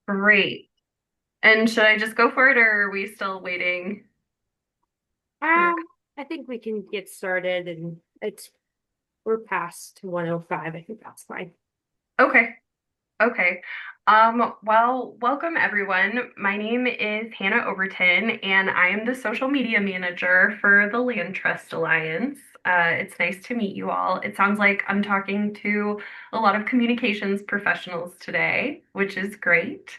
Great. And should I just go for it, or are we still waiting for? I think we can get started and we're past 105. I think that's fine. Okay. Okay. Well, welcome everyone. My name is Hannah Overton, and I am the social media manager for the Land Trust Alliance. It's nice to meet you all. It sounds like I'm talking to a lot of communications professionals today, which is great.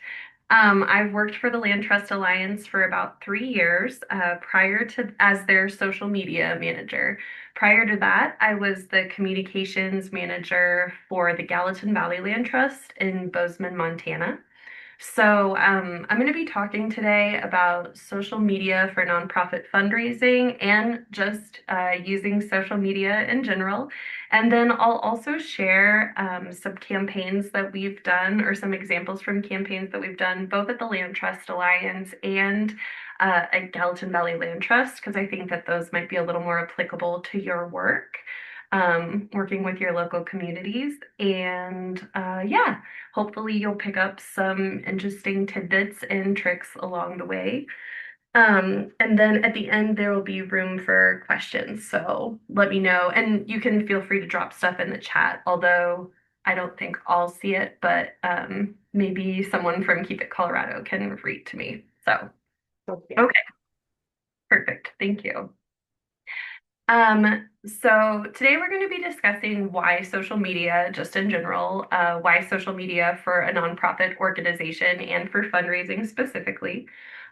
I've worked for the Land Trust Alliance for about 3 years, prior to as their social media manager. Prior to that, I was the communications manager for the Gallatin Valley Land Trust in Bozeman, Montana. So, I'm going to be talking today about social media for nonprofit fundraising and just using social media in general. And then I'll also share some campaigns that we've done or some examples from campaigns that we've done both at the Land Trust Alliance and at Gallatin Valley Land Trust, because I think that those might be a little more applicable to your work, working with your local communities. And yeah, hopefully you'll pick up some interesting tidbits and tricks along the way. And then at the end, there will be room for questions. So let me know. And you can feel free to drop stuff in the chat, although I don't think I'll see it, but maybe someone from Keep It Colorado can read to me. So, Okay. okay, perfect. Thank you. So today we're going to be discussing why social media, just in general, why social media for a nonprofit organization and for fundraising specifically.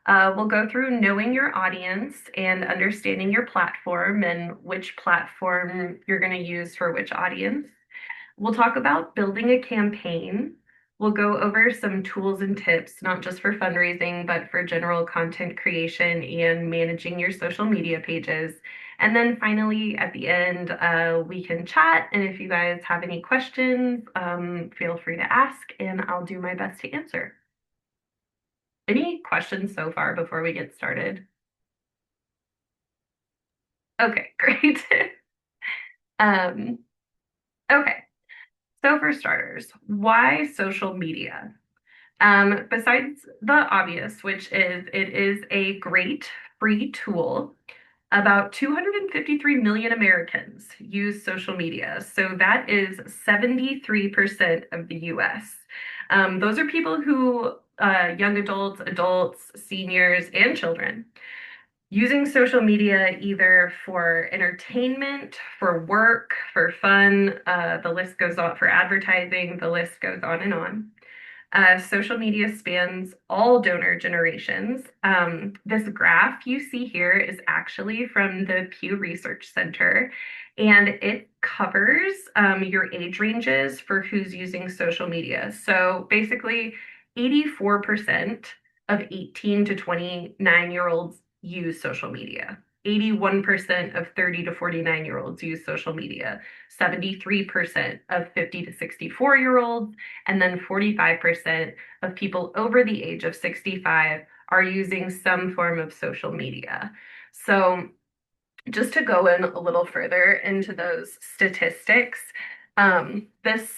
We'll go through knowing your audience and understanding your platform and which platform you're going to use for which audience. We'll talk about building a campaign. We'll go over some tools and tips, not just for fundraising, but for general content creation and managing your social media pages. And then finally, at the end, we can chat. And if you guys have any questions, feel free to ask, and I'll do my best to answer. Any questions so far before we get started? Okay, great. Um, okay, so for starters, why social media? Besides the obvious, which is it is a great free tool, about 253 million Americans use social media. So that is 73% of the US. Those are people who, young adults, adults, seniors, and children, using social media either for entertainment, for work, for fun. The list goes on for advertising, the list goes on and on. Social media spans all donor generations. This graph you see here is actually from the Pew Research Center, and it covers your age ranges for who's using social media. So basically, 84% of 18 to 29-year-olds use social media. 81% of 30 to 49-year-olds use social media. 73% of 50 to 64-year-olds, and then 45% of people over the age of 65 are using some form of social media. So, just to go in a little further into those statistics, this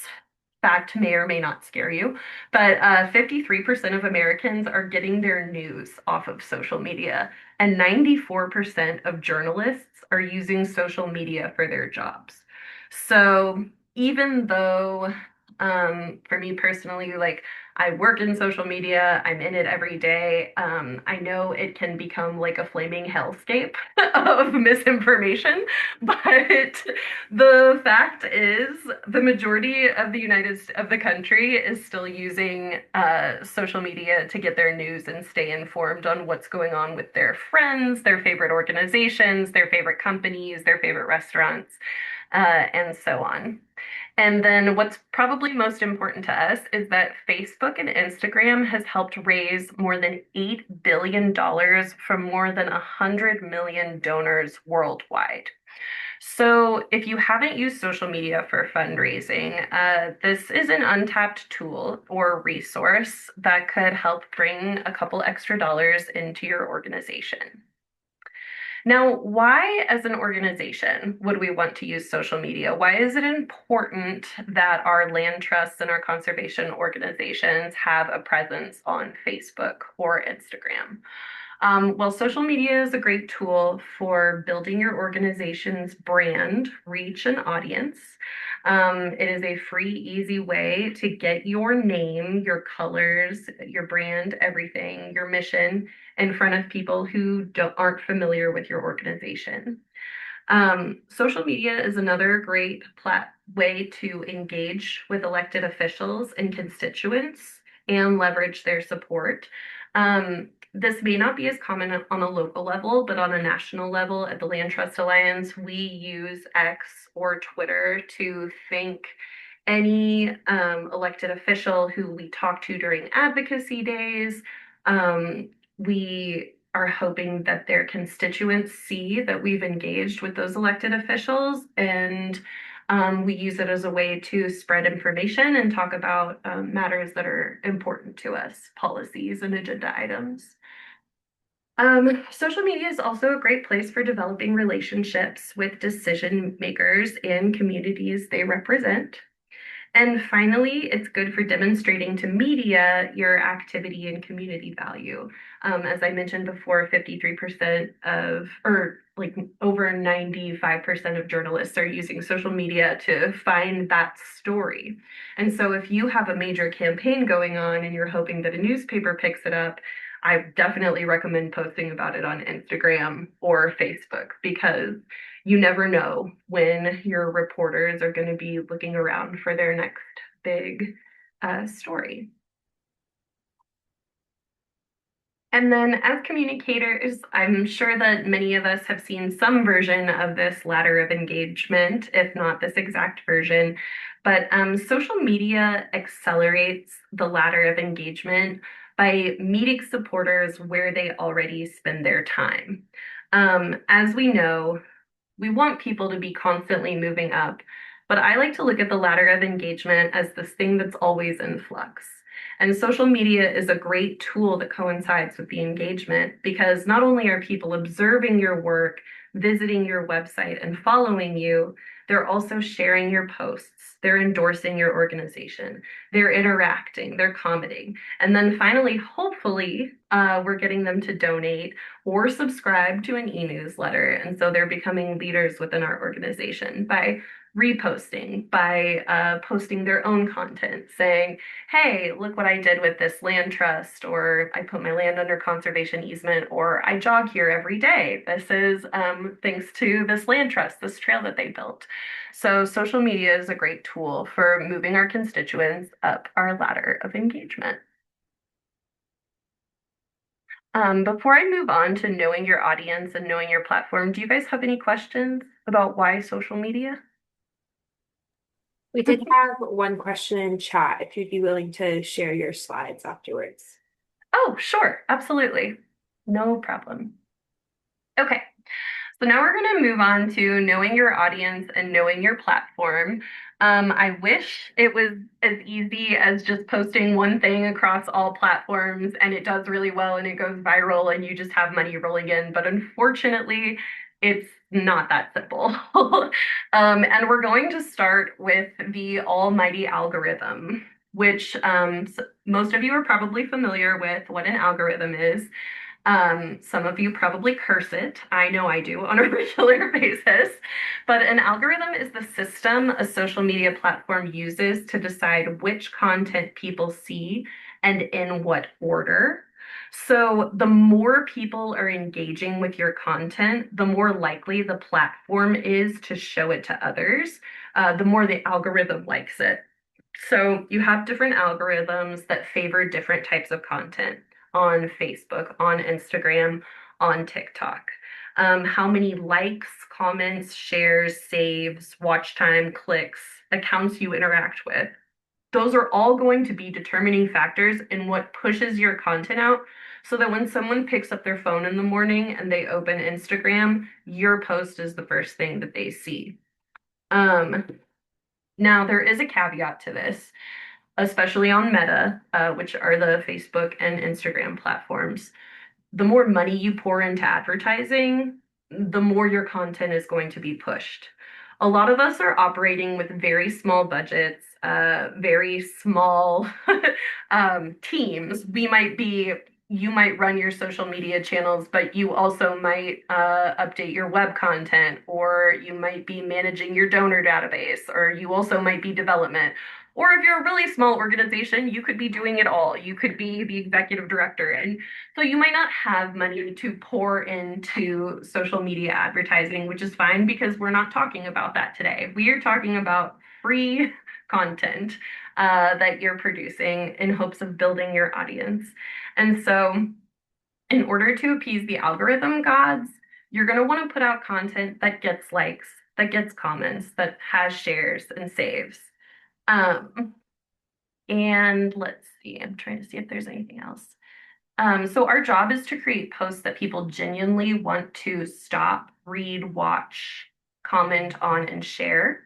fact may or may not scare you, but 53% of Americans are getting their news off of social media, and 94% of journalists are using social media for their jobs. So even though, for me personally, like I work in social media, I'm in it every day, I know it can become like a flaming hellscape of misinformation, but the fact is, the majority of the country is still using social media to get their news and stay informed on what's going on with their friends, their favorite organizations, their favorite companies, their favorite restaurants, and so on. And then what's probably most important to us is that Facebook and Instagram has helped raise more than $8 billion from more than 100 million donors worldwide. So, if you haven't used social media for fundraising, this is an untapped tool or resource that could help bring a couple extra dollars into your organization. Now, why, as an organization, would we want to use social media? Why is it important that our land trusts and our conservation organizations have a presence on Facebook or Instagram? Well, social media is a great tool for building your organization's brand, reach, and audience. It is a free, easy way to get your name, your colors, your brand, everything, your mission in front of people who aren't familiar with your organization. Social media is another great way to engage with elected officials and constituents and leverage their support. This may not be as common on a local level, but on a national level at the Land Trust Alliance, we use X or Twitter to thank any elected official who we talk to during advocacy days. We are hoping that their constituents see that we've engaged with those elected officials, and we use it as a way to spread information and talk about matters that are important to us, policies and agenda items. Social media is also a great place for developing relationships with decision makers in communities they represent. And finally, it's good for demonstrating to media your activity and community value. As I mentioned before, 53% of, or like over 95% of journalists are using social media to find that story. And so if you have a major campaign going on and you're hoping that a newspaper picks it up, I definitely recommend posting about it on Instagram or Facebook because you never know when your reporters are going to be looking around for their next big story. And then, as communicators, I'm sure that many of us have seen some version of this ladder of engagement, if not this exact version. But social media accelerates the ladder of engagement by meeting supporters where they already spend their time. As we know, we want people to be constantly moving up, but I like to look at the ladder of engagement as this thing that's always in flux. And social media is a great tool that coincides with the engagement because not only are people observing your work, visiting your website, and following you, they're also sharing your posts. They're endorsing your organization. They're interacting. They're commenting. And then finally, hopefully, we're getting them to donate or subscribe to an e-newsletter. And so they're becoming leaders within our organization by reposting, by posting their own content, saying, hey, look what I did with this land trust, or I put my land under conservation easement, or I jog here every day. This is thanks to this land trust, this trail that they built. So social media is a great tool for moving our constituents up our ladder of engagement. Before I move on to knowing your audience and knowing your platform, do you guys have any questions about why social media? We did have one question in chat if you'd be willing to share your slides afterwards. Oh, sure, absolutely. No problem. Okay, so now we're going to move on to knowing your audience and knowing your platform. I wish it was as easy as just posting one thing across all platforms and it does really well and it goes viral and you just have money rolling in. But unfortunately, it's not that simple. And we're going to start with the almighty algorithm, which most of you are probably familiar with what an algorithm is. Some of you probably curse it. I know I do on a regular basis. But an algorithm is the system a social media platform uses to decide which content people see and in what order. So the more people are engaging with your content, the more likely the platform is to show it to others, the more the algorithm likes it. So you have different algorithms that favor different types of content on Facebook, on Instagram, on TikTok. How many likes, comments, shares, saves, watch time, clicks, accounts you interact with. Those are all going to be determining factors in what pushes your content out so that when someone picks up their phone in the morning and they open Instagram, your post is the first thing that they see. Um, Now, there is a caveat to this, especially on Meta, which are the Facebook and Instagram platforms. The more money you pour into advertising, the more your content is going to be pushed. A lot of us are operating with very small budgets, very small teams. You might run your social media channels, but you also might update your web content, or you might be managing your donor database, or you also might be development. Or if you're a really small organization, you could be doing it all. You could be the executive director. And so you might not have money to pour into social media advertising, which is fine because we're not talking about that today. We are talking about free content that you're producing in hopes of building your audience. And so, in order to appease the algorithm gods, you're going to want to put out content that gets likes, that gets comments, that has shares and saves. Um, and let's see, I'm trying to see if there's anything else. So our job is to create posts that people genuinely want to stop, read, watch, comment on, and share.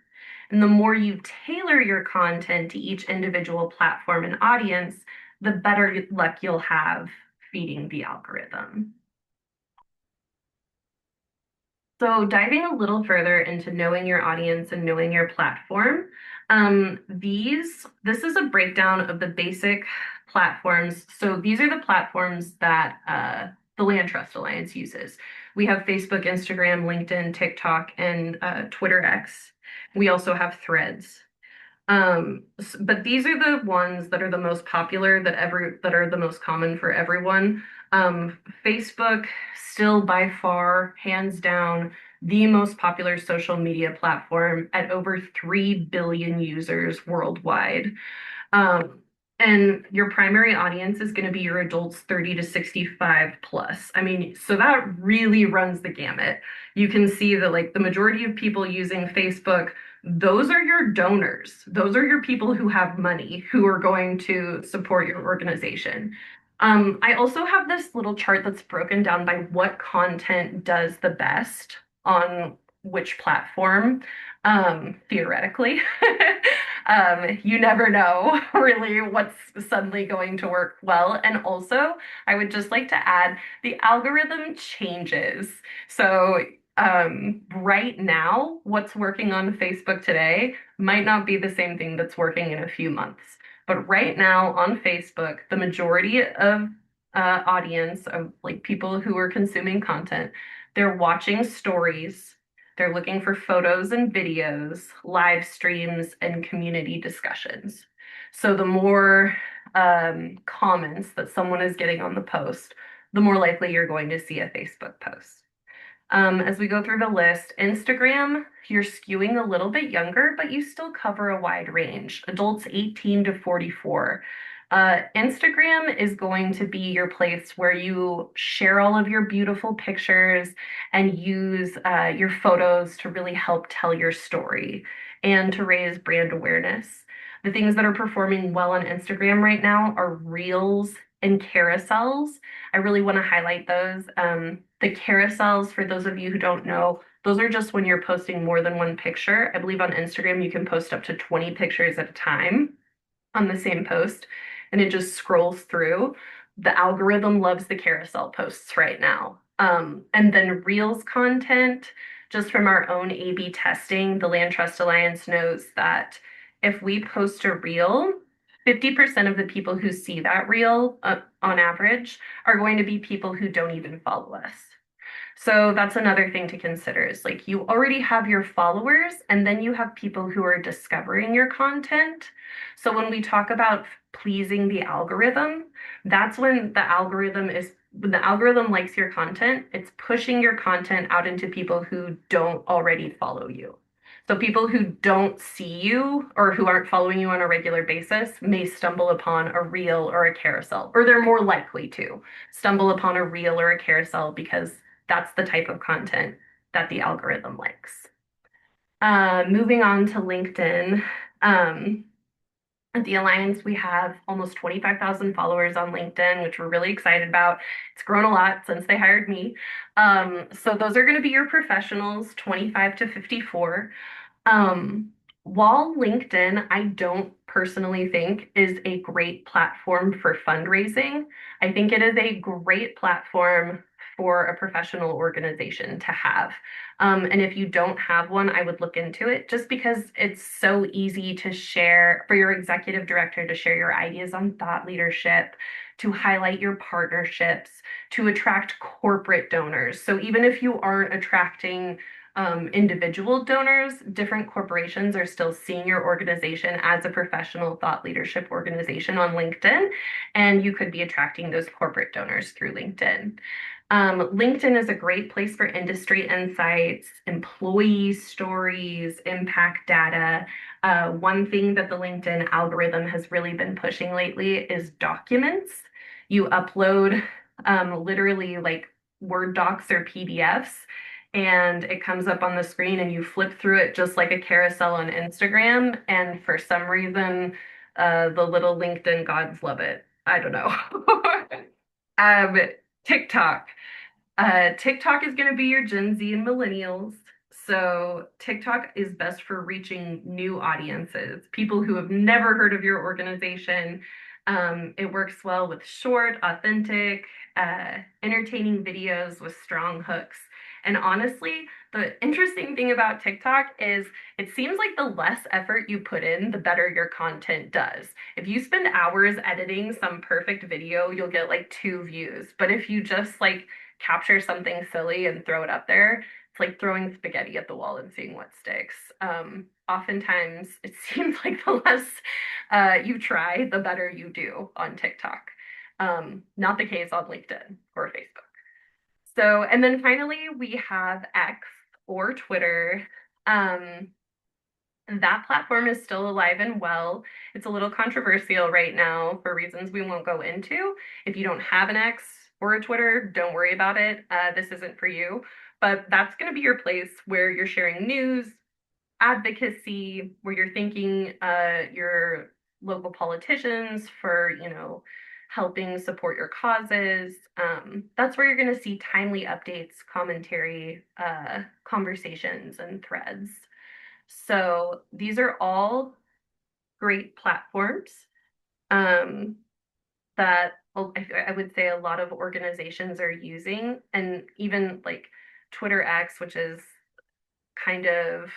And the more you tailor your content to each individual platform and audience, the better luck you'll have feeding the algorithm. So diving a little further into knowing your audience and knowing your platform, this is a breakdown of the basic platforms. So these are the platforms that the Land Trust Alliance uses. We have Facebook, Instagram, LinkedIn, TikTok, and Twitter X. We also have Threads. But these are the ones that are the most popular that are the most common for everyone. Facebook still by far, hands down, the most popular social media platform at over 3 billion users worldwide. Um, and your primary audience is going to be your adults 30 to 65 plus. I mean, so that really runs the gamut. You can see that like the majority of people using Facebook, those are your donors. Those are your people who have money who are going to support your organization. I also have this little chart that's broken down by what content does the best on which platform, theoretically. You never know really what's suddenly going to work well. And also, I would just like to add the algorithm changes. So, right now, what's working on Facebook today might not be the same thing that's working in a few months. But right now on Facebook, the majority of audience of like people who are consuming content, they're watching stories, they're looking for photos and videos, live streams, and community discussions. So the more comments that someone is getting on the post, the more likely you're going to see a Facebook post. As we go through the list, Instagram, you're skewing a little bit younger, but you still cover a wide range, adults 18 to 44. Instagram is going to be your place where you share all of your beautiful pictures and use your photos to really help tell your story and to raise brand awareness. The things that are performing well on Instagram right now are reels and carousels. I really want to highlight those. The carousels, for those of you who don't know, those are just when you're posting more than one picture. I believe on Instagram you can post up to 20 pictures at a time on the same post, and it just scrolls through. The algorithm loves the carousel posts right now. And then Reels content, just from our own A/B testing, the Land Trust Alliance knows that if we post a reel, 50% of the people who see that reel on average are going to be people who don't even follow us. So that's another thing to consider is like you already have your followers and then you have people who are discovering your content. So when we talk about pleasing the algorithm, that's when the algorithm likes your content, it's pushing your content out into people who don't already follow you. So people who don't see you or who aren't following you on a regular basis may stumble upon a reel or a carousel, or they're more likely to stumble upon a reel or a carousel because that's the type of content that the algorithm likes. Moving on to LinkedIn. At the Alliance, we have almost 25,000 followers on LinkedIn, which we're really excited about. It's grown a lot since they hired me. So those are going to be your professionals, 25 to 54. While LinkedIn, I don't personally think is a great platform for fundraising, I think it is a great platform for a professional organization to have. And if you don't have one, I would look into it just because it's so easy to share for your executive director to share your ideas on thought leadership, to highlight your partnerships, to attract corporate donors. So even if you aren't attracting individual donors, different corporations are still seeing your organization as a professional thought leadership organization on LinkedIn, and you could be attracting those corporate donors through LinkedIn. LinkedIn is a great place for industry insights, employee stories, impact data. One thing that the LinkedIn algorithm has really been pushing lately is documents. You upload literally like Word docs or PDFs, and it comes up on the screen, and you flip through it just like a carousel on Instagram. And for some reason, the little LinkedIn gods love it. I don't know. um, TikTok. TikTok is going to be your Gen Z and millennials. So TikTok is best for reaching new audiences, people who have never heard of your organization. It works well with short, authentic, entertaining videos with strong hooks. And honestly, the interesting thing about TikTok is it seems like the less effort you put in, the better your content does. If you spend hours editing some perfect video, you'll get like 2 views. But if you just like capture something silly and throw it up there, it's like throwing spaghetti at the wall and seeing what sticks. Oftentimes, it seems like the less you try, the better you do on TikTok. Not the case on LinkedIn or Facebook. So, and then finally, we have X or Twitter. Um, that platform is still alive and well. It's a little controversial right now for reasons we won't go into. If you don't have an X or a Twitter, don't worry about it. This isn't for you. But that's going to be your place where you're sharing news, advocacy, where you're thanking your local politicians for, helping support your causes. That's where you're going to see timely updates, commentary, conversations, and threads. So these are all great platforms um, that I would say a lot of organizations are using, and even like Twitter X, which is kind of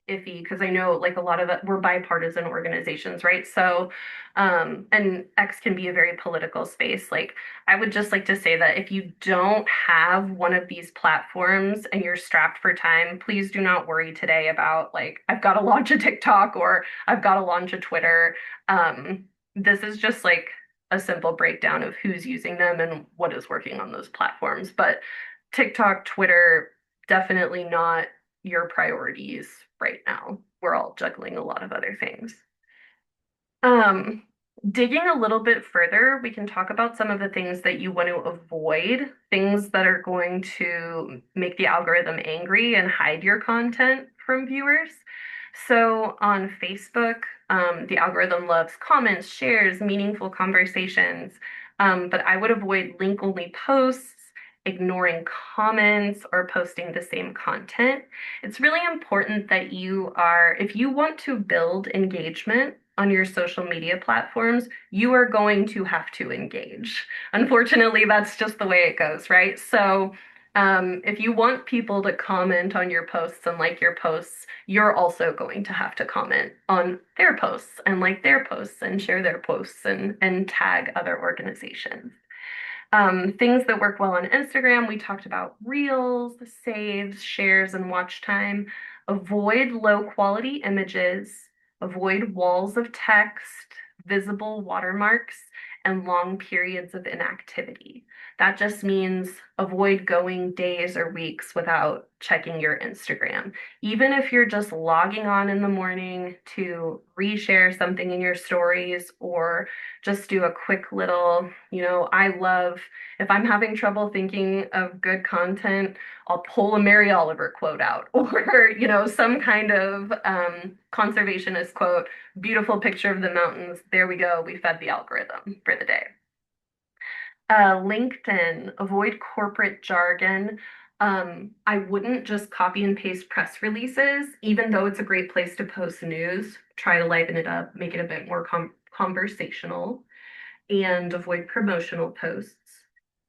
iffy because I know like a lot of it, we're bipartisan organizations, right? So, and X can be a very political space. Like, I would just like to say that if you don't have one of these platforms and you're strapped for time, please do not worry today about like, I've got to launch a TikTok or I've got to launch a Twitter. This is just like a simple breakdown of who's using them and what is working on those platforms. But TikTok, Twitter, definitely not your priorities right now. We're all juggling a lot of other things. Um, Digging a little bit further, we can talk about some of the things that you want to avoid, things that are going to make the algorithm angry and hide your content from viewers. So on Facebook, the algorithm loves comments, shares, meaningful conversations, but I would avoid link-only posts, ignoring comments, or posting the same content. It's really important that if you want to build engagement on your social media platforms, you are going to have to engage. Unfortunately, that's just the way it goes, right? So, if you want people to comment on your posts and like your posts, you're also going to have to comment on their posts and like their posts and share their posts and tag other organizations. Things that work well on Instagram, we talked about reels, saves, shares, and watch time. Avoid low quality images, avoid walls of text, visible watermarks, and long periods of inactivity. That just means avoid going days or weeks without checking your Instagram. Even if you're just logging on in the morning to reshare something in your stories or just do a quick little, I love if I'm having trouble thinking of good content, I'll pull a Mary Oliver quote out or, some kind of conservationist quote, beautiful picture of the mountains. There we go. We fed the algorithm for the day. LinkedIn, avoid corporate jargon. I wouldn't just copy and paste press releases, even though it's a great place to post news. Try to liven it up, make it a bit more conversational, and avoid promotional posts.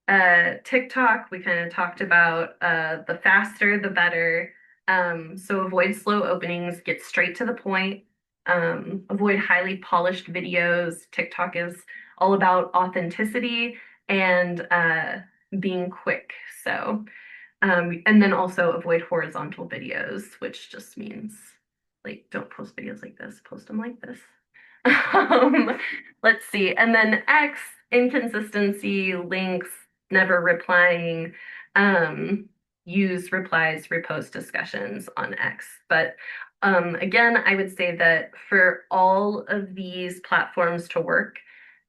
TikTok, we kind of talked about the faster, the better. So avoid slow openings, get straight to the point. Avoid highly polished videos. TikTok is all about authenticity and being quick. So, and then also avoid horizontal videos, which just means like don't post videos like this, post them like this. Um, let's see. And then X, inconsistency, links, never replying. Um, use replies, repost discussions on X. But again, I would say that for all of these platforms to work,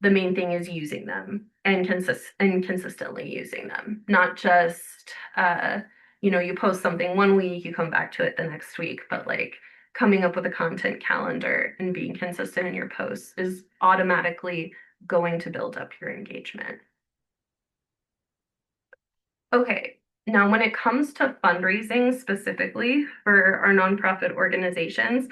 the main thing is using them and consistently using them, not just you post something one week, you come back to it the next week, but like coming up with a content calendar and being consistent in your posts is automatically going to build up your engagement. Okay, now when it comes to fundraising specifically for our nonprofit organizations,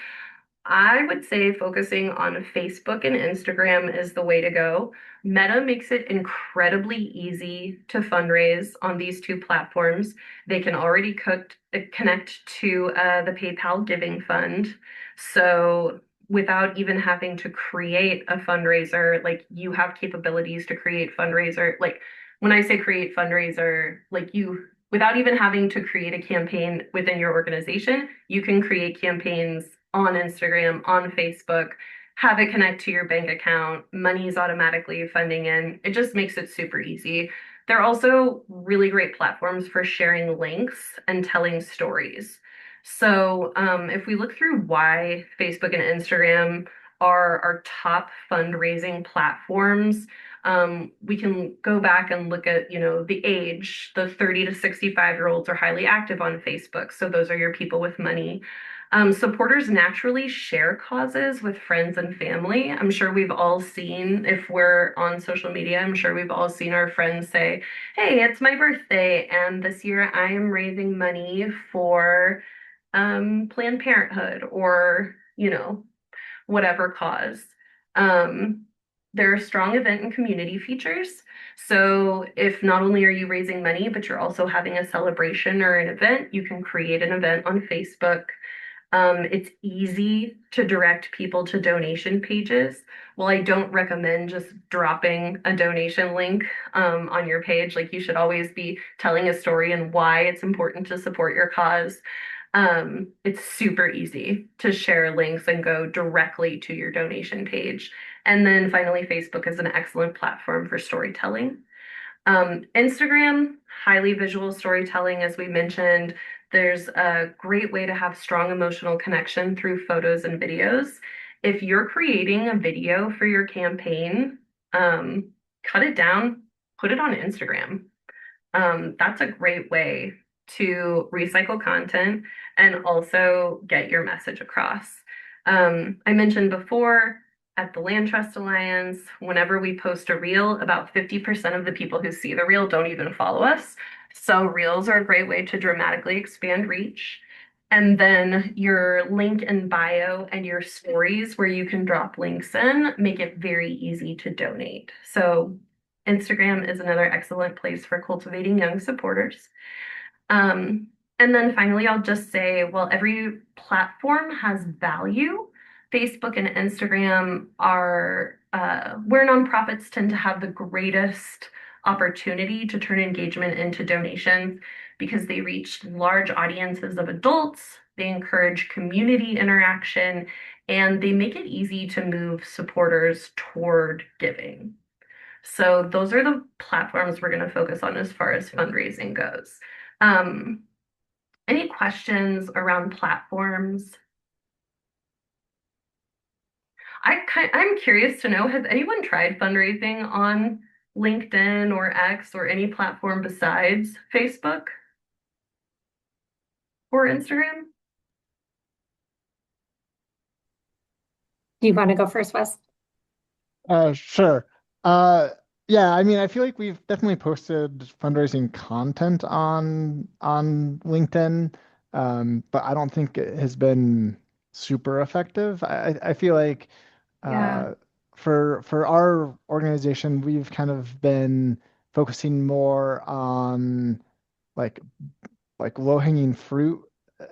I would say focusing on Facebook and Instagram is the way to go. Meta makes it incredibly easy to fundraise on these two platforms. They can already connect to the PayPal Giving Fund. So without even having to create a fundraiser, like you have capabilities to create fundraiser. Like when I say create fundraiser, like without even having to create a campaign within your organization, you can create campaigns on Instagram, on Facebook, have it connect to your bank account. Money is automatically funding in. It just makes it super easy. They're also really great platforms for sharing links and telling stories. So, if we look through why Facebook and Instagram are our top fundraising platforms, we can go back and look at, the age. The 30 to 65-year-olds are highly active on Facebook. So those are your people with money. Supporters naturally share causes with friends and family. I'm sure we've all seen, if we're on social media, I'm sure we've all seen our friends say, "Hey, it's my birthday, and this year I am raising money for Planned Parenthood or, whatever cause." Um, there are strong event and community features. So if not only are you raising money, but you're also having a celebration or an event, you can create an event on Facebook. It's easy to direct people to donation pages. Well, I don't recommend just dropping a donation link on your page. Like you should always be telling a story and why it's important to support your cause. It's super easy to share links and go directly to your donation page. And then finally, Facebook is an excellent platform for storytelling. Instagram, highly visual storytelling, as we mentioned. There's a great way to have strong emotional connection through photos and videos. If you're creating a video for your campaign, cut it down, put it on Instagram. That's a great way to recycle content and also get your message across. I mentioned before at the Land Trust Alliance, whenever we post a reel, about 50% of the people who see the reel don't even follow us. So, reels are a great way to dramatically expand reach. And then your link in bio and your stories, where you can drop links in, make it very easy to donate. So, Instagram is another excellent place for cultivating young supporters. Um, and then finally, I'll just say, well, every platform has value. Facebook and Instagram are where nonprofits tend to have the greatest opportunity to turn engagement into donations because they reach large audiences of adults, they encourage community interaction, and they make it easy to move supporters toward giving. So those are the platforms we're going to focus on as far as fundraising goes. Um, any questions around platforms? I'm curious to know, has anyone tried fundraising on LinkedIn or X or any platform besides Facebook or Instagram? Do you want to go first, Wes? Sure. Uh, yeah, I mean, I feel like we've definitely posted fundraising content on LinkedIn, but I don't think it has been super effective. I feel like Yeah. uh, for our organization, we've kind of been focusing more on like low-hanging fruit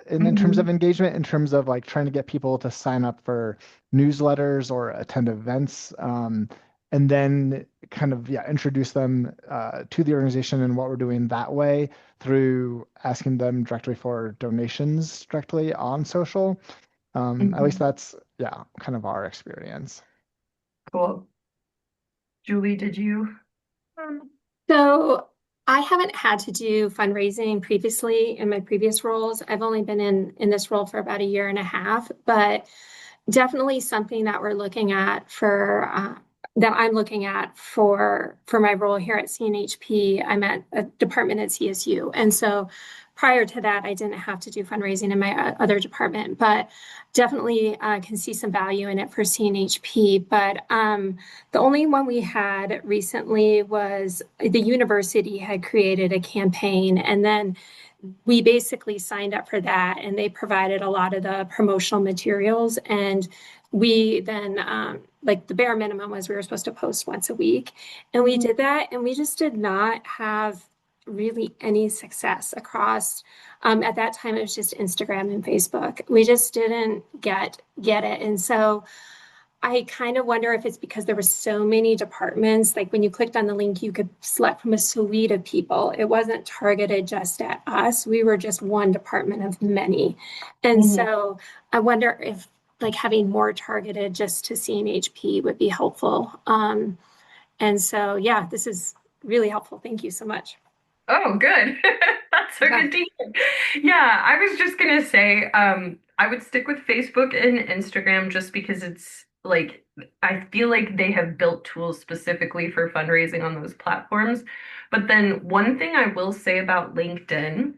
in terms of Mhm. engagement, in terms of like trying to get people to sign up for newsletters or attend events, and then kind of introduce them to the organization and what we're doing that way through asking them directly for donations directly on social. At least Mhm. that's kind of our experience. Cool. Julie, did you? Um, So I haven't had to do fundraising previously in my previous roles. I've only been in this role for about a year and a half, but definitely something that we're looking at for that I'm looking at for my role here at CNHP. I'm at a department at CSU, and so prior to that, I didn't have to do fundraising in my other department, but definitely can see some value in it for CNHP. But the only one we had recently was the university had created a campaign, and then we basically signed up for that, and they provided a lot of the promotional materials. And we then, like the bare minimum was we were supposed to post once a week. And we did that, and we just did not have really any success across. At that time, it was just Instagram and Facebook. We just didn't get it. And so I kind of wonder if it's because there were so many departments. Like when you clicked on the link, you could select from a suite of people. It wasn't targeted just at us. We were just one department of many. And Mhm. so I wonder if like having more targeted just to CNHP would be helpful. And so, yeah, this is really helpful. Thank you so much. Oh, good. That's so Yeah. good to hear. Yeah, I was just gonna say, I would stick with Facebook and Instagram just because it's like I feel like they have built tools specifically for fundraising on those platforms. But then one thing I will say about LinkedIn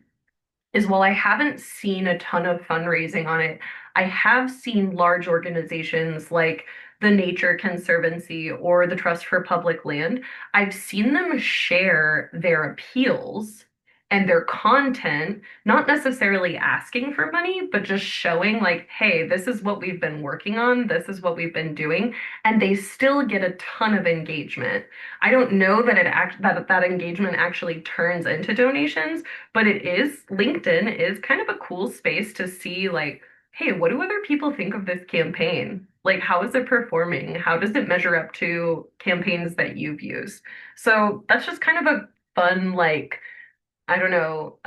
is while I haven't seen a ton of fundraising on it, I have seen large organizations like the Nature Conservancy or the Trust for Public Land. I've seen them share their appeals and their content, not necessarily asking for money, but just showing like, hey, this is what we've been working on, this is what we've been doing, and they still get a ton of engagement. I don't know that that engagement actually turns into donations, but LinkedIn is kind of a cool space to see like, hey, what do other people think of this campaign? Like, how is it performing? How does it measure up to campaigns that you've used? So that's just kind of a fun, like, I don't know,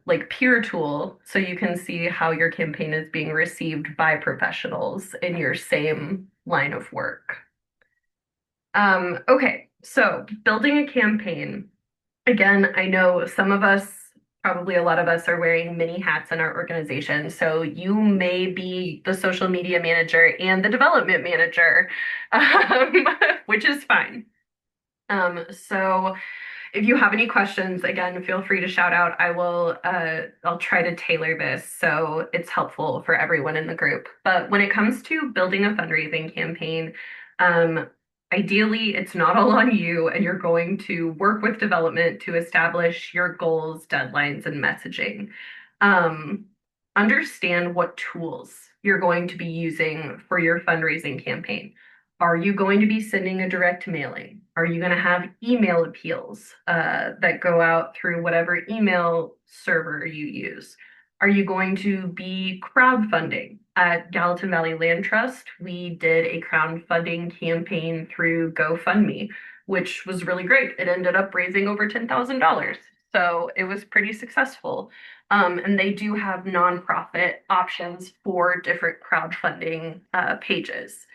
like peer tool so you can see how your campaign is being received by professionals in your same line of work. Okay, so building a campaign. Again, I know some of us, probably a lot of us, are wearing many hats in our organization. So you may be the social media manager and the development manager, um, which is fine. So if you have any questions, again, feel free to shout out. I'll try to tailor this so it's helpful for everyone in the group. But when it comes to building a fundraising campaign, um, ideally it's not all on you, and you're going to work with development to establish your goals, deadlines, and messaging. Um, Understand what tools you're going to be using for your fundraising campaign. Are you going to be sending a direct mailing? Are you going to have email appeals that go out through whatever email server you use? Are you going to be crowdfunding? At Gallatin Valley Land Trust, we did a crowdfunding campaign through GoFundMe, which was really great. It ended up raising over $10,000. So it was pretty successful. And they do have nonprofit options for different crowdfunding pages.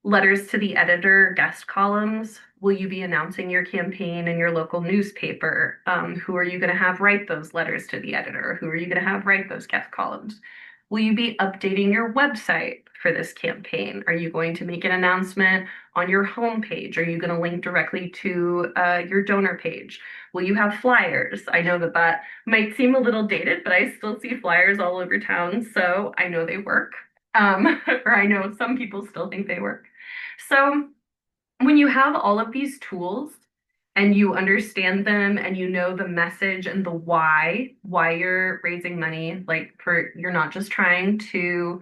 Letters to the editor, guest columns. Will you be announcing your campaign in your local newspaper? Who are you going to have write those letters to the editor? Who are you going to have write those guest columns? Will you be updating your website for this campaign? Are you going to make an announcement on your homepage? Are you going to link directly to your donor page? Will you have flyers? I know that that might seem a little dated, but I still see flyers all over town, so I know they work. Or I know some people still think they work. So when you have all of these tools and you understand them and you know the message and the why you're raising money, like you're not just trying to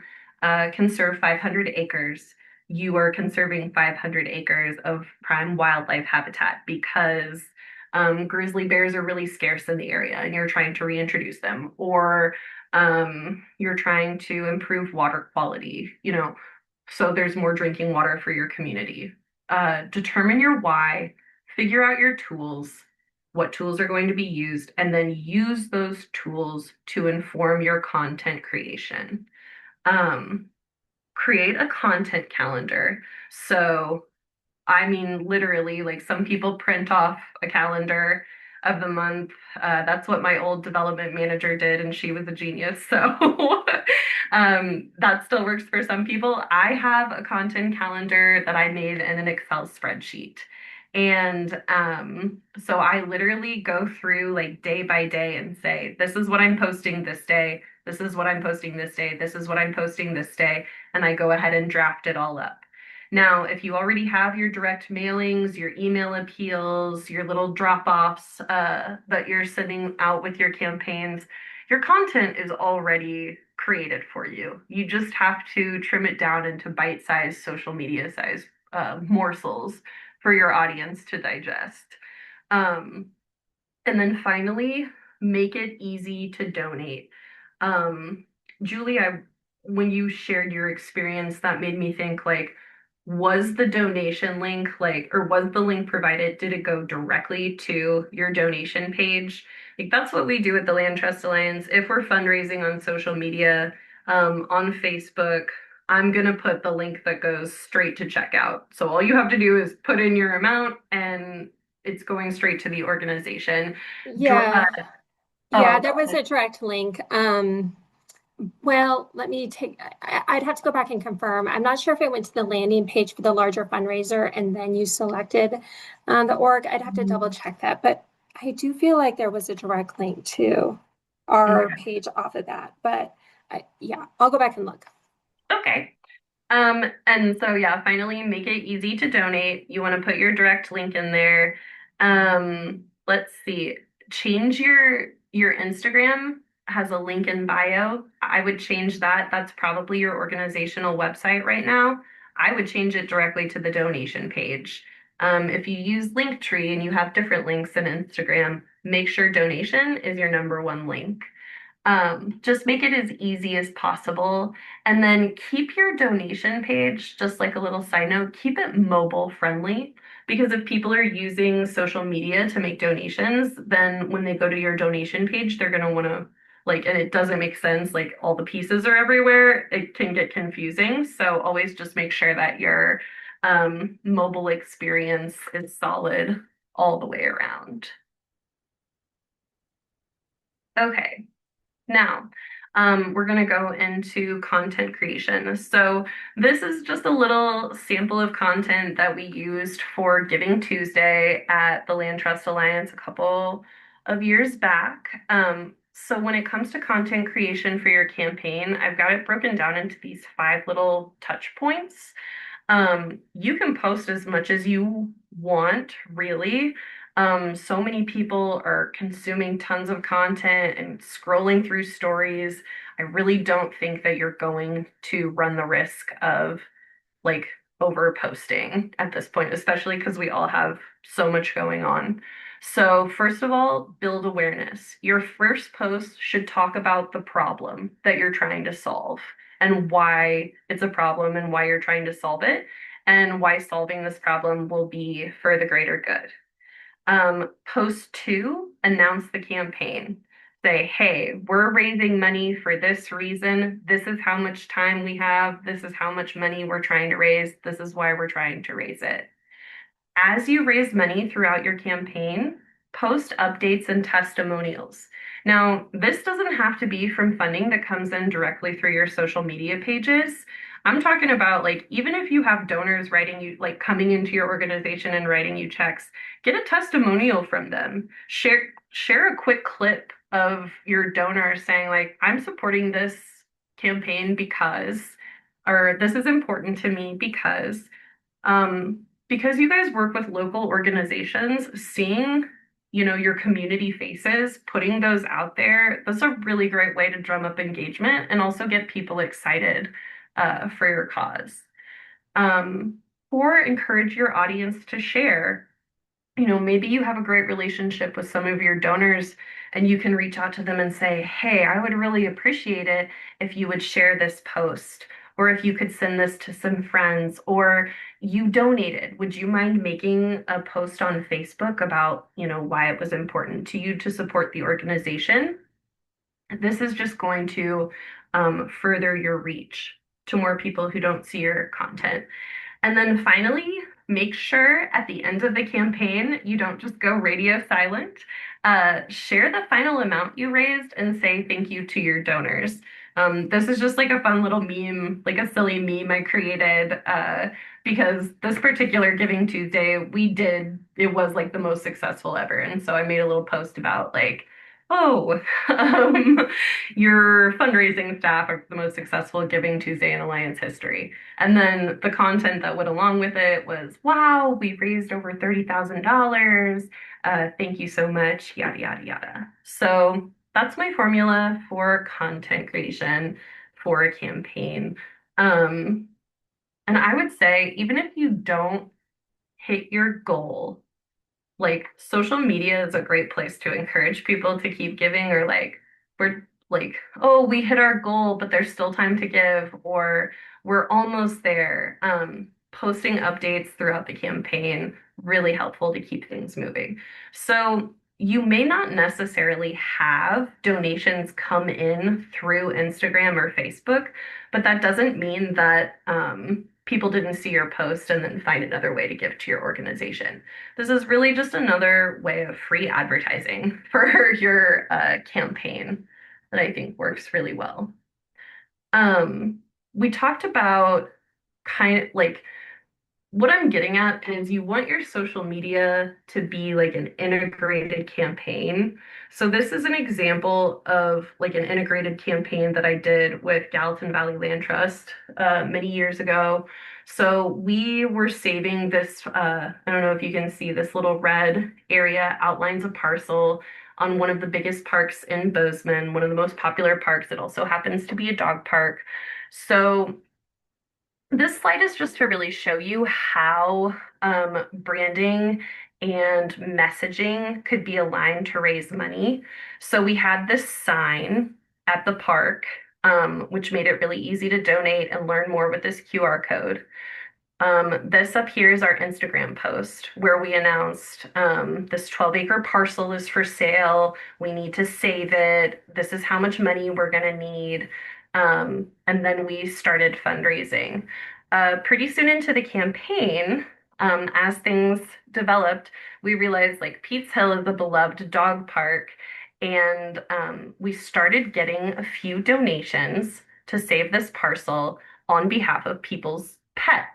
conserve 500 acres, you are conserving 500 acres of prime wildlife habitat because Grizzly bears are really scarce in the area and you're trying to reintroduce them, or you're trying to improve water quality, so there's more drinking water for your community. Determine your why, figure out your tools, what tools are going to be used, and then use those tools to inform your content creation. Um, Create a content calendar. So I mean, literally, like some people print off a calendar of the month. That's what my old development manager did, and she was a genius. So that still works for some people. I have a content calendar that I made in an Excel spreadsheet. And so I literally go through like day by day and say, this is what I'm posting this day. This is what I'm posting this day. This is what I'm posting this day. And I go ahead and draft it all up. Now, if you already have your direct mailings, your email appeals, your little drop-offs that you're sending out with your campaigns, your content is already created for you. You just have to trim it down into bite-sized social media size morsels for your audience to digest. Um, and then finally, make it easy to donate. Um, Julie, when you shared your experience, that made me think like, was the donation link like, or was the link provided, did it go directly to your donation page? Like that's what we do at the Land Trust Alliance. If we're fundraising on social media, on Facebook, I'm gonna put the link that goes straight to checkout. So all you have to do is put in your amount and it's going straight to the organization. Yeah. Yeah, Oh, there was a direct link. Well, let me take, I'd have to go back and confirm. I'm not sure if it went to the landing page for the larger fundraiser and then you selected the org. I'd have to double check that, but I do feel like there was a direct link to our okay. page off of that. But yeah, I'll go back and look. Okay. And so yeah, finally make it easy to donate. You want to put your direct link in there. Let's see. Change your Instagram has a link in bio. I would change that. That's probably your organizational website right now. I would change it directly to the donation page. If you use Linktree and you have different links in Instagram, make sure donation is your number one link. Just make it as easy as possible. And then keep your donation page, just like a little side note, keep it mobile friendly. Because if people are using social media to make donations, then when they go to your donation page, they're going to want to, like, and it doesn't make sense, like all the pieces are everywhere. It can get confusing. So always just make sure that your mobile experience is solid all the way around. Okay. Now, we're going to go into content creation. So this is just a little sample of content that we used for Giving Tuesday at the Land Trust Alliance a couple of years back. So when it comes to content creation for your campaign, I've got it broken down into these 5 little touch points. You can post as much as you want, really. So many people are consuming tons of content and scrolling through stories. I really don't think that you're going to run the risk of like over posting at this point, especially because we all have so much going on. So, first of all, build awareness. Your first post should talk about the problem that you're trying to solve and why it's a problem and why you're trying to solve it and why solving this problem will be for the greater good. Post 2, announce the campaign. Say, hey, we're raising money for this reason. This is how much time we have. This is how much money we're trying to raise. This is why we're trying to raise it. As you raise money throughout your campaign, post updates and testimonials. Now, this doesn't have to be from funding that comes in directly through your social media pages. I'm talking about like even if you have donors writing you like coming into your organization and writing you checks, get a testimonial from them. Share a quick clip of your donor saying like I'm supporting this campaign because or this is important to me because you guys work with local organizations, seeing, your community faces, putting those out there, that's a really great way to drum up engagement and also get people excited for your cause. Um, 4, encourage your audience to share. Maybe you have a great relationship with some of your donors and you can reach out to them and say, hey, I would really appreciate it if you would share this post, or if you could send this to some friends, or you donated. Would you mind making a post on Facebook about, why it was important to you to support the organization? This is just going to further your reach to more people who don't see your content. And then finally, make sure at the end of the campaign, you don't just go radio silent. Share the final amount you raised and say thank you to your donors. This is just like a fun little meme, like a silly meme I created because this particular Giving Tuesday, it was like the most successful ever. And so I made a little post about like, oh, your fundraising staff are the most successful Giving Tuesday in Alliance history. And then the content that went along with it was, wow, we raised over $30,000. Thank you so much, yada, yada, yada. So that's my formula for content creation for a campaign. Um, and I would say, even if you don't hit your goal, like social media is a great place to encourage people to keep giving, or like we're like, oh, we hit our goal, but there's still time to give, or we're almost there. Posting updates throughout the campaign, really helpful to keep things moving. So you may not necessarily have donations come in through Instagram or Facebook, but that doesn't mean that people didn't see your post and then find another way to give to your organization. This is really just another way of free advertising for your campaign that I think works really well. Um, we talked about kind of like what I'm getting at is you want your social media to be like an integrated campaign. So this is an example of like an integrated campaign that I did with Gallatin Valley Land Trust many years ago. So we were saving this, I don't know if you can see this little red area outlines a parcel on one of the biggest parks in Bozeman, one of the most popular parks. It also happens to be a dog park. So this slide is just to really show you how branding and messaging could be aligned to raise money. So we had this sign at the park, which made it really easy to donate and learn more with this QR code. This up here is our Instagram post where we announced this 12-acre parcel is for sale. We need to save it. This is how much money we're going to need. And then we started fundraising. Pretty soon into the campaign, as things developed, we realized like Pete's Hill is a beloved dog park. And we started getting a few donations to save this parcel on behalf of people's pets.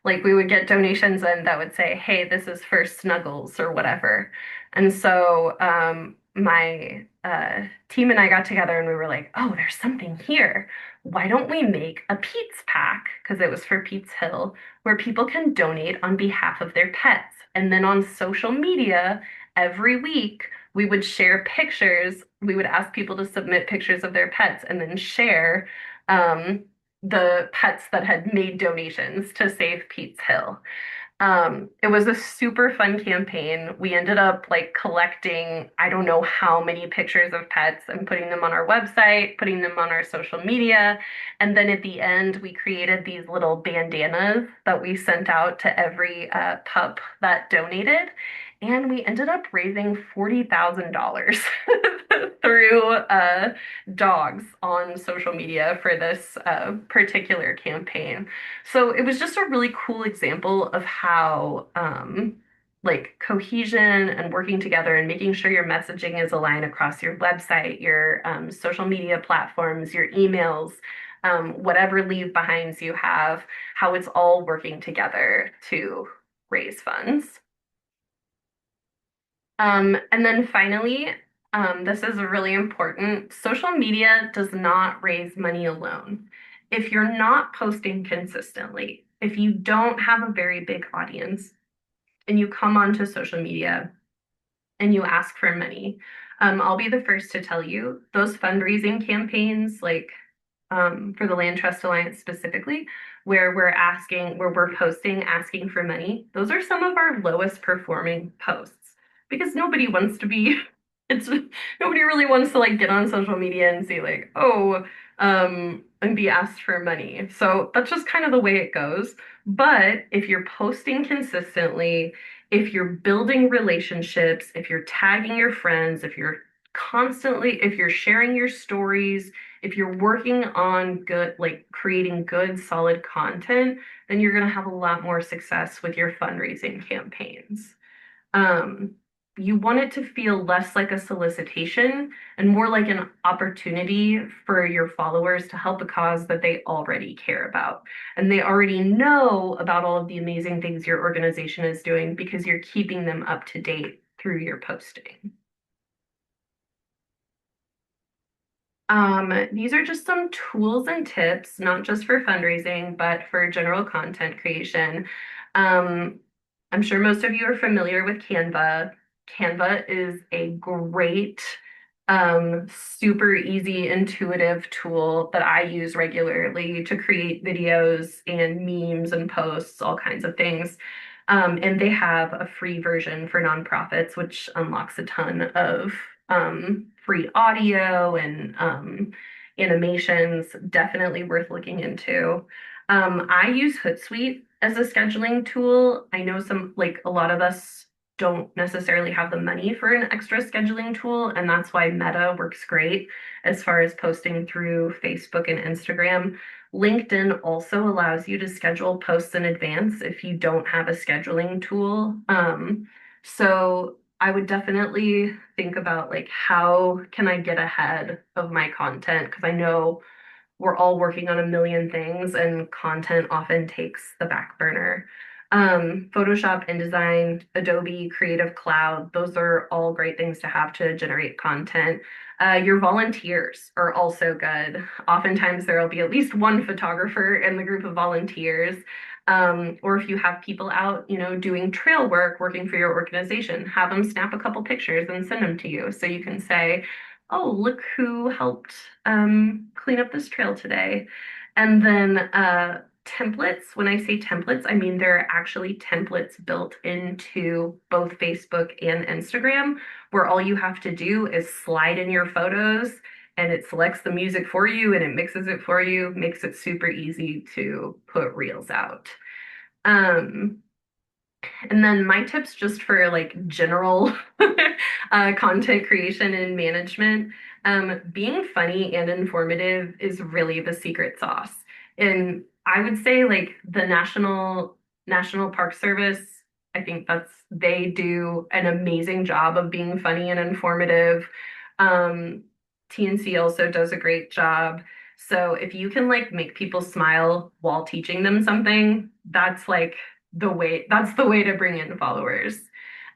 Like we would get donations and that would say, hey, this is for Snuggles or whatever. And so my team and I got together and we were like, oh, there's something here. Why don't we make a Pete's pack? Because it was for Pete's Hill, where people can donate on behalf of their pets. And then on social media, every week, we would share pictures. We would ask people to submit pictures of their pets and then share the pets that had made donations to save Pete's Hill. It was a super fun campaign. We ended up like collecting, I don't know how many pictures of pets and putting them on our website, putting them on our social media. And then at the end, we created these little bandanas that we sent out to every pup that donated. And we ended up raising $40,000 through dogs on social media for this particular campaign. So it was just a really cool example of how like cohesion and working together and making sure your messaging is aligned across your website, your social media platforms, your emails, whatever leave behinds you have, how it's all working together to raise funds. And then finally, this is really important. Social media does not raise money alone. If you're not posting consistently, if you don't have a very big audience and you come onto social media and you ask for money, I'll be the first to tell you those fundraising campaigns like for the Land Trust Alliance specifically, where we're posting asking for money. Those are some of our lowest performing posts because nobody wants to be, it's nobody really wants to like get on social media and say like, oh, and be asked for money. So that's just kind of the way it goes. But if you're posting consistently, if you're building relationships, if you're tagging your friends, if you're sharing your stories, if you're working on good, like creating good, solid content, then you're going to have a lot more success with your fundraising campaigns. Um, you want it to feel less like a solicitation and more like an opportunity for your followers to help a cause that they already care about. And they already know about all of the amazing things your organization is doing because you're keeping them up to date through your posting. These are just some tools and tips, not just for fundraising, but for general content creation. Um, I'm sure most of you are familiar with Canva. Canva is a great, super easy, intuitive tool that I use regularly to create videos and memes and posts, all kinds of things. And they have a free version for nonprofits, which unlocks a ton of free audio and animations. Definitely worth looking into. I use Hootsuite as a scheduling tool. I know like a lot of us don't necessarily have the money for an extra scheduling tool, and that's why Meta works great as far as posting through Facebook and Instagram. LinkedIn also allows you to schedule posts in advance if you don't have a scheduling tool. So I would definitely think about like how can I get ahead of my content because I know we're all working on a million things and content often takes the back burner. Photoshop, InDesign, Adobe, Creative Cloud, those are all great things to have to generate content. Your volunteers are also good. Oftentimes there will be at least one photographer in the group of volunteers. Or if you have people out, doing trail work, working for your organization, have them snap a couple pictures and send them to you. So you can say, oh, look who helped clean up this trail today. And then templates, when I say templates, I mean there are actually templates built into both Facebook and Instagram, where all you have to do is slide in your photos and it selects the music for you and it mixes it for you, makes it super easy to put reels out. Um, and then my tips just for like general content creation and management. Being funny and informative is really the secret sauce. And I would say like the National Park Service, I think they do an amazing job of being funny and informative. Um, TNC also does a great job. So if you can like make people smile while teaching them something, that's the way to bring in followers.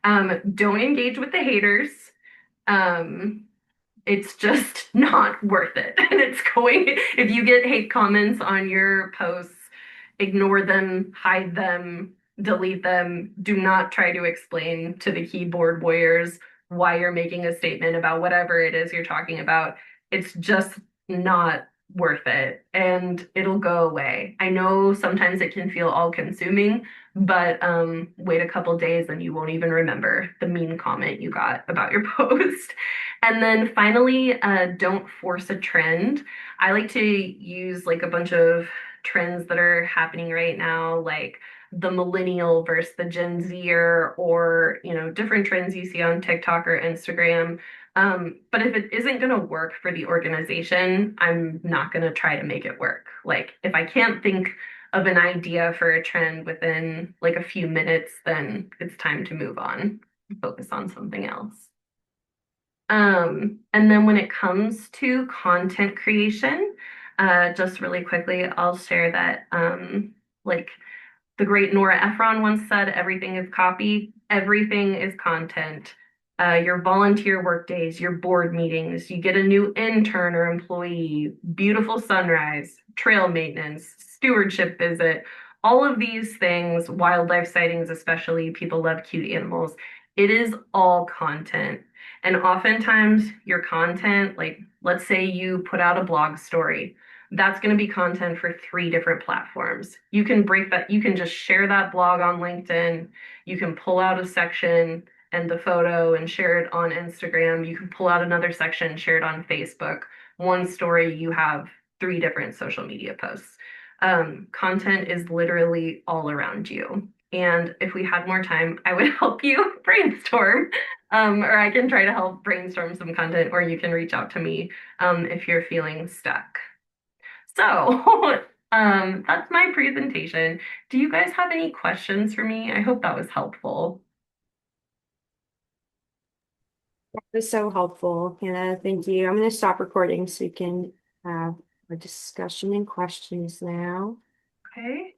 Don't engage with the haters. Um, it's just not worth it. And if you get hate comments on your posts, ignore them, hide them, delete them. Do not try to explain to the keyboard warriors why you're making a statement about whatever it is you're talking about. It's just not worth it and it'll go away. I know sometimes it can feel all consuming, but wait a couple days and you won't even remember the mean comment you got about your post. And then finally, don't force a trend. I like to use like a bunch of trends that are happening right now, like the millennial versus the Gen Zer, or different trends you see on TikTok or Instagram. But if it isn't going to work for the organization, I'm not going to try to make it work. Like if I can't think of an idea for a trend within like a few minutes, then it's time to move on and focus on something else. And then when it comes to content creation, just really quickly, I'll share that like the great Nora Ephron once said, everything is copy, everything is content. Your volunteer work days, your board meetings, you get a new intern or employee, beautiful sunrise, trail maintenance, stewardship visit, all of these things, wildlife sightings, especially, people love cute animals. It is all content. And oftentimes your content, like let's say you put out a blog story. That's going to be content for 3 different platforms. You can break that, you can just share that blog on LinkedIn. You can pull out a section and the photo and share it on Instagram. You can pull out another section, share it on Facebook. One story, you have 3 different social media posts. Content is literally all around you. And if we had more time, I would help you brainstorm, or I can try to help brainstorm some content, or you can reach out to me if you're feeling stuck. So, that's my presentation. Do you guys have any questions for me? I hope that was helpful. That was so helpful, Hannah. Thank you. I'm going to stop recording so you can have a discussion and questions now. Okay.